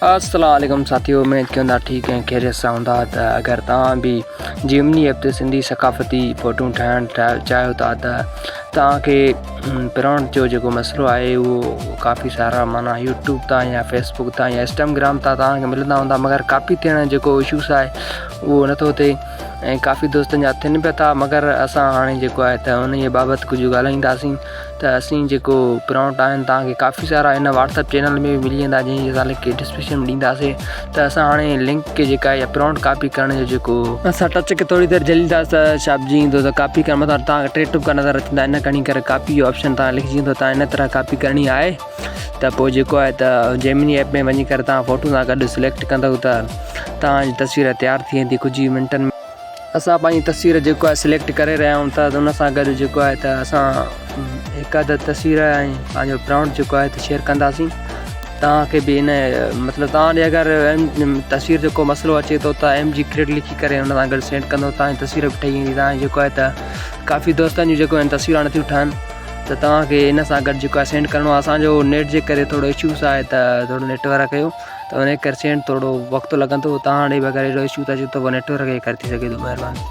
अस्सलाम वालेकुम साथियों, उम्मीद कंदा ठीक है, खैरियत सां हूंदा। त अगर तव्हां भी जिमनी ऐप ते सिंधी सकाफ़ती फ़ोटू ठाहिणु चाहियो था त तव्हांखे प्रिंट जो जेको मसइलो आहे उहो काफ़ी सारा माना यूट्यूब तां या फेसबुक तां या इंस्टाग्राम तां तव्हांखे मिलंदा हूंदा, मगर कॉपी थियण जेको इशूस आहे उहो नथो थिए ऐं काफ़ी दोस्तनि जा थियनि पिया था। मगर असां हाणे जेको आहे त उन जे बाबति कुझु ॻाल्हाईंदासीं। त असीं जेको प्रिंट आहिनि तव्हांखे काफ़ी सारा हिन व्हाट्सअप चैनल में बि मिली वेंदा, जंहिंजी असां लिंक डिस्क्रिप्शन में ॾींदासीं। त असां हाणे लिंक खे जेका आहे प्रिंट कॉपी करण जो जेको असां टच खे थोरी देरि जलींदासीं त छापिजी ईंदो। त कॉपी करण मथां तव्हांखे टे टुका नज़र अचंदा, इन खणी करे कॉपी जो ऑप्शन तव्हां लिखिजी ईंदो। तव्हां इन तरह कॉपी करणी आहे त पोइ जेको आहे त जेमिनी ऐप में वञी करे तव्हां फ़ोटू सां गॾु सिलेक्ट कंदव त तव्हांजी तस्वीर तयारु थी वेंदी कुझु ई मिंटनि में। असां पंहिंजी तस्वीर जेको आहे सिलेक्ट करे रहिया आहियूं त उन सां गॾु जेको आहे त असां हिकु अधु तस्वीर ऐं पंहिंजो प्रिंट जेको आहे त शेयर कंदासीं। तव्हांखे बि इन मतिलबु तव्हां ॾे अगरि तस्वीर जेको मसइलो अचे थो त MG क्रेड लिखी करे हुन सां गॾु सेंड कंदो, तव्हांजी तस्वीर बि ठही वेंदी। तव्हांजी जेको आहे त काफ़ी दोस्तनि जूं जेको आहिनि तस्वीरूं नथियूं ठहनि, त तव्हांखे इन सां गॾु जेको आहे सेंड करिणो आहे। असांजो नेट जे करे थोरो इशूस आहे त थोरो नेटवर्क जो, त उन करे सेंड थोरो वक़्तु लॻंदो। तव्हां ॾे बि अगरि अहिड़ो इशू त अचे थो पोइ नेटवर्क जे करे थी सघे थो। महिरबानी।